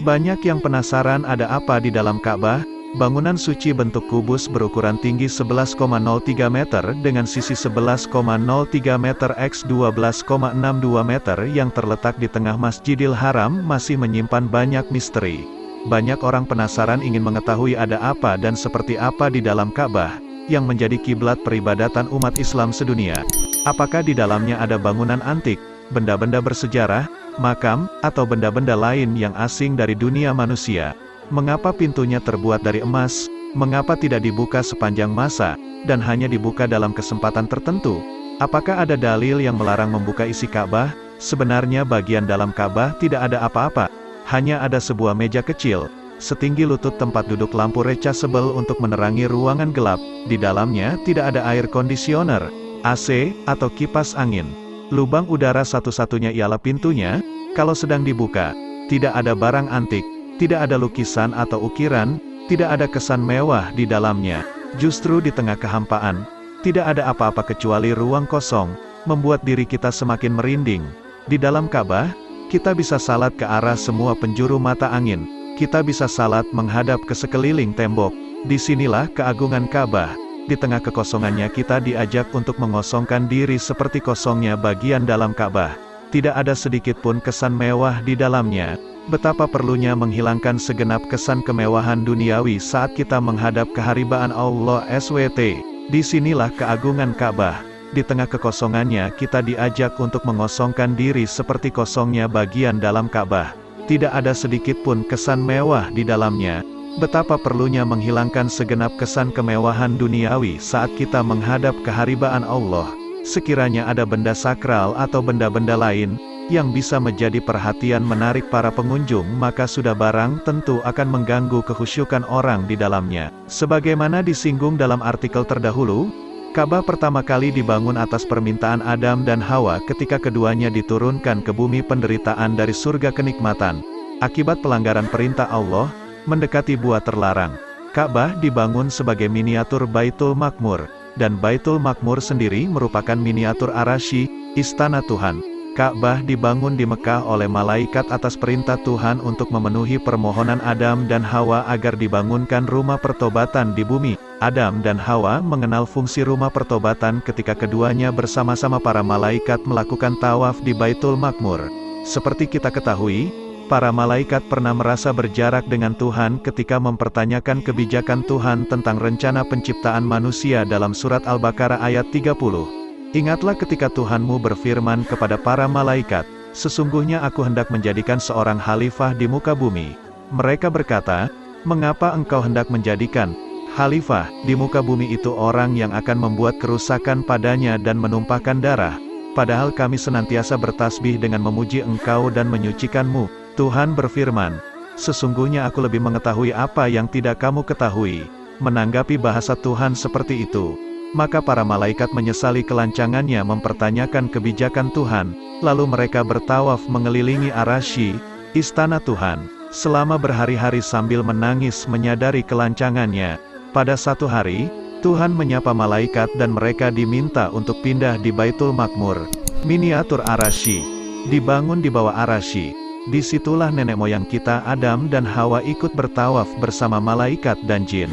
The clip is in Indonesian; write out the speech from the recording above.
Banyak yang penasaran ada apa di dalam Ka'bah. Bangunan suci bentuk kubus berukuran tinggi 11,03 meter dengan sisi 11,03 meter x 12,62 meter yang terletak di tengah Masjidil Haram masih menyimpan banyak misteri. Banyak orang penasaran ingin mengetahui ada apa dan seperti apa di dalam Ka'bah, yang menjadi kiblat peribadatan umat Islam sedunia. Apakah di dalamnya ada bangunan antik, benda-benda bersejarah, makam, atau benda-benda lain yang asing dari dunia manusia? Mengapa pintunya terbuat dari emas? Mengapa tidak dibuka sepanjang masa, dan hanya dibuka dalam kesempatan tertentu? Apakah ada dalil yang melarang membuka isi Ka'bah? Sebenarnya bagian dalam Ka'bah tidak ada apa-apa. Hanya ada sebuah meja kecil, setinggi lutut tempat duduk lampu rechargeable untuk menerangi ruangan gelap. Di dalamnya tidak ada air kondisioner, AC, atau kipas angin. Lubang udara satu-satunya ialah pintunya. Kalau sedang dibuka, tidak ada barang antik, tidak ada lukisan atau ukiran, tidak ada kesan mewah di dalamnya. Justru di tengah kehampaan, tidak ada apa-apa kecuali ruang kosong, membuat diri kita semakin merinding. Di dalam Ka'bah, kita bisa salat ke arah semua penjuru mata angin. Kita bisa salat menghadap ke sekeliling tembok. Disinilah keagungan Ka'bah. Di tengah kekosongannya kita diajak untuk mengosongkan diri seperti kosongnya bagian dalam Ka'bah. Tidak ada sedikit pun kesan mewah di dalamnya. Betapa perlunya menghilangkan segenap kesan kemewahan duniawi saat kita menghadap keharibaan Allah SWT. Disinilah keagungan Ka'bah. Di tengah kekosongannya kita diajak untuk mengosongkan diri seperti kosongnya bagian dalam Ka'bah. Tidak ada sedikit pun kesan mewah di dalamnya. Betapa perlunya menghilangkan segenap kesan kemewahan duniawi saat kita menghadap keharibaan Allah. Sekiranya ada benda sakral atau benda-benda lain yang bisa menjadi perhatian menarik para pengunjung, maka sudah barang tentu akan mengganggu kekhusyukan orang di dalamnya. Sebagaimana disinggung dalam artikel terdahulu, Ka'bah pertama kali dibangun atas permintaan Adam dan Hawa ketika keduanya diturunkan ke bumi penderitaan dari surga kenikmatan. Akibat pelanggaran perintah Allah, mendekati buah terlarang. Ka'bah dibangun sebagai miniatur Baitul Maqmur, dan Baitul Maqmur sendiri merupakan miniatur Arasy, istana Tuhan. Ka'bah dibangun di Mekah oleh malaikat atas perintah Tuhan untuk memenuhi permohonan Adam dan Hawa agar dibangunkan rumah pertobatan di bumi. Adam dan Hawa mengenal fungsi rumah pertobatan ketika keduanya bersama-sama para malaikat melakukan tawaf di Baitul Maqmur. Seperti kita ketahui, para malaikat pernah merasa berjarak dengan Tuhan ketika mempertanyakan kebijakan Tuhan tentang rencana penciptaan manusia dalam surat Al-Baqarah ayat 30. Ingatlah ketika Tuhanmu berfirman kepada para malaikat, sesungguhnya aku hendak menjadikan seorang khalifah di muka bumi. Mereka berkata, mengapa engkau hendak menjadikan khalifah di muka bumi itu orang yang akan membuat kerusakan padanya dan menumpahkan darah? Padahal kami senantiasa bertasbih dengan memuji engkau dan menyucikanmu. Tuhan berfirman, sesungguhnya aku lebih mengetahui apa yang tidak kamu ketahui. Menanggapi bahasa Tuhan seperti itu, maka para malaikat menyesali kelancangannya mempertanyakan kebijakan Tuhan, lalu mereka bertawaf mengelilingi Arasy, istana Tuhan, selama berhari-hari sambil menangis menyadari kelancangannya. Pada satu hari, Tuhan menyapa malaikat dan mereka diminta untuk pindah di Baitul Maqmur. Miniatur Arasy dibangun di bawah Arasy. Disitulah nenek moyang kita Adam dan Hawa ikut bertawaf bersama malaikat dan jin.